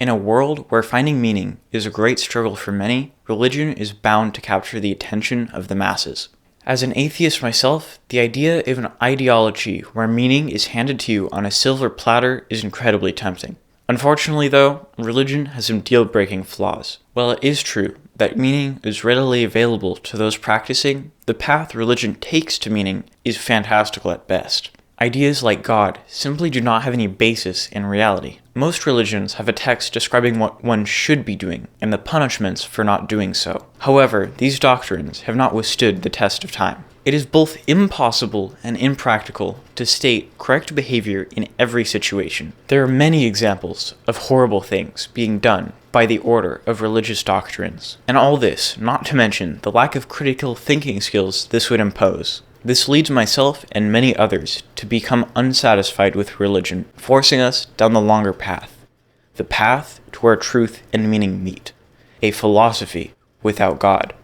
In a world where finding meaning is a great struggle for many, religion is bound to capture the attention of the masses. As an atheist myself, the idea of an ideology where meaning is handed to you on a silver platter is incredibly tempting. Unfortunately though, religion has some deal-breaking flaws. While it is true that meaning is readily available to those practicing, the path religion takes to meaning is fantastical at best. Ideas like God simply do not have any basis in reality. Most religions have a text describing what one should be doing and the punishments for not doing so. However, these doctrines have not withstood the test of time. It is both impossible and impractical to state correct behavior in every situation. There are many examples of horrible things being done by the order of religious doctrines, and all this not to mention the lack of critical thinking skills this would impose. This leads myself and many others to become unsatisfied with religion, forcing us down the longer path. The path to where truth and meaning meet. A philosophy without God.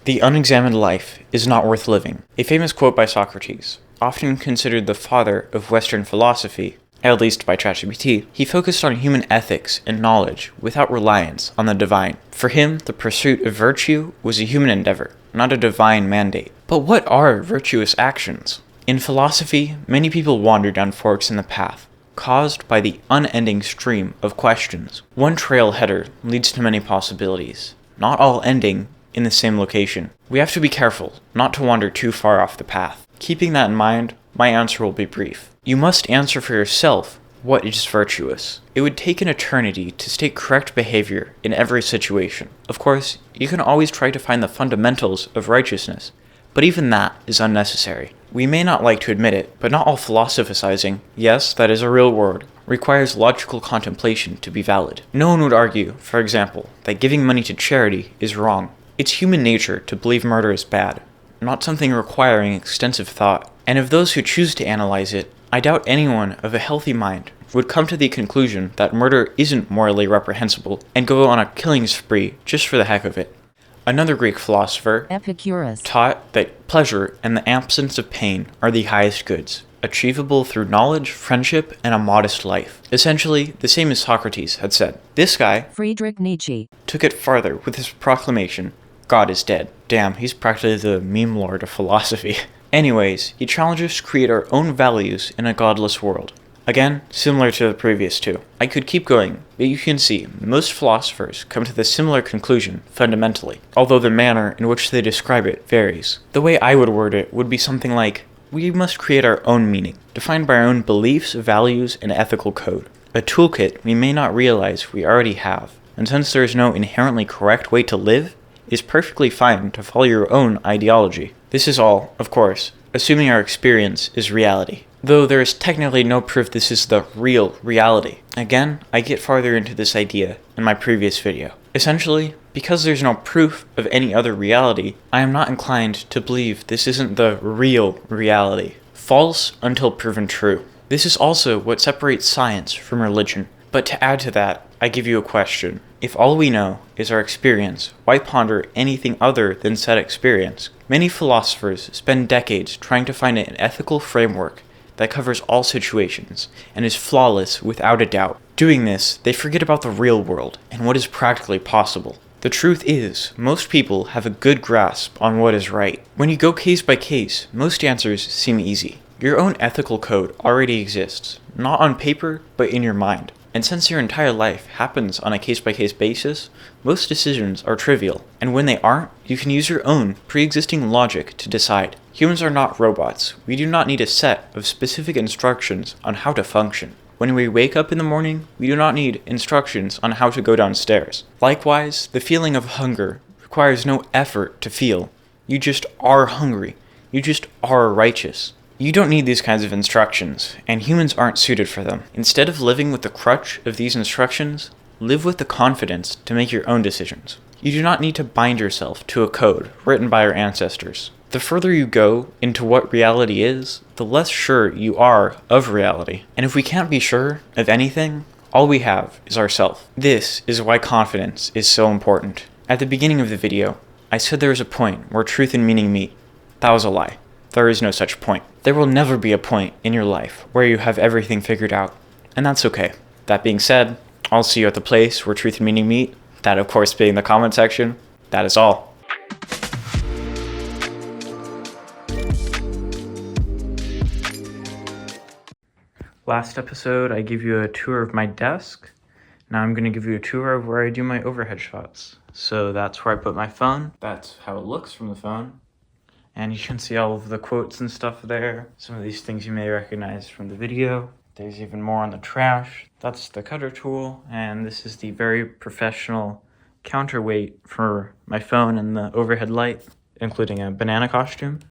The unexamined life is not worth living. A famous quote by Socrates, often considered the father of Western philosophy, at least by ChatGPT, he focused on human ethics and knowledge without reliance on the divine. For him, the pursuit of virtue was a human endeavor, not a divine mandate. But what are virtuous actions? In philosophy, many people wander down forks in the path, caused by the unending stream of questions. One trailheader leads to many possibilities, not all ending in the same location. We have to be careful not to wander too far off the path. Keeping that in mind, my answer will be brief. You must answer for yourself what is virtuous. It would take an eternity to state correct behavior in every situation. Of course, you can always try to find the fundamentals of righteousness, but even that is unnecessary. We may not like to admit it, but not all philosophizing, yes, that is a real word, requires logical contemplation to be valid. No one would argue, for example, that giving money to charity is wrong. It's human nature to believe murder is bad, not something requiring extensive thought. And of those who choose to analyze it, I doubt anyone of a healthy mind would come to the conclusion that murder isn't morally reprehensible and go on a killing spree just for the heck of it. Another Greek philosopher, Epicurus, taught that pleasure and the absence of pain are the highest goods, achievable through knowledge, friendship, and a modest life. Essentially, the same as Socrates had said. This guy, Friedrich Nietzsche, took it farther with his proclamation, God is dead. Damn, he's practically the meme lord of philosophy. Anyways, he challenges us to create our own values in a godless world. Again, similar to the previous two. I could keep going, but you can see most philosophers come to the similar conclusion fundamentally, although the manner in which they describe it varies. The way I would word it would be something like, we must create our own meaning, defined by our own beliefs, values, and ethical code. A toolkit we may not realize we already have, and since there is no inherently correct way to live, it is perfectly fine to follow your own ideology. This is all, of course, assuming our experience is reality. Though there is technically no proof this is the real reality. Again, I get farther into this idea in my previous video. Essentially, because there's no proof of any other reality, I am not inclined to believe this isn't the real reality. False until proven true. This is also what separates science from religion. But to add to that, I give you a question. If all we know is our experience, why ponder anything other than said experience? Many philosophers spend decades trying to find an ethical framework that covers all situations and is flawless without a doubt. Doing this, they forget about the real world and what is practically possible. The truth is, most people have a good grasp on what is right. When you go case by case, most answers seem easy. Your own ethical code already exists, not on paper, but in your mind. And since your entire life happens on a case-by-case basis, most decisions are trivial. And when they aren't, you can use your own pre-existing logic to decide. Humans are not robots. We do not need a set of specific instructions on how to function. When we wake up in the morning, we do not need instructions on how to go downstairs. Likewise, the feeling of hunger requires no effort to feel. You just are hungry. You just are righteous. You don't need these kinds of instructions, and humans aren't suited for them. Instead of living with the crutch of these instructions, live with the confidence to make your own decisions. You do not need to bind yourself to a code written by your ancestors. The further you go into what reality is, the less sure you are of reality. And if we can't be sure of anything, all we have is ourself. This is why confidence is so important. At the beginning of the video, I said there is a point where truth and meaning meet. That was a lie. There is no such point. There will never be a point in your life where you have everything figured out, and that's okay. That being said, I'll see you at the place where truth and meaning meet. That, of course, being the comment section. That is all. Last episode, I gave you a tour of my desk. Now I'm going to give you a tour of where I do my overhead shots. So that's where I put my phone. That's how it looks from the phone. And you can see all of the quotes and stuff there. Some of these things you may recognize from the video. There's even more on the trash. That's the cutter tool. And this is the very professional counterweight for my phone and the overhead light, including a banana costume.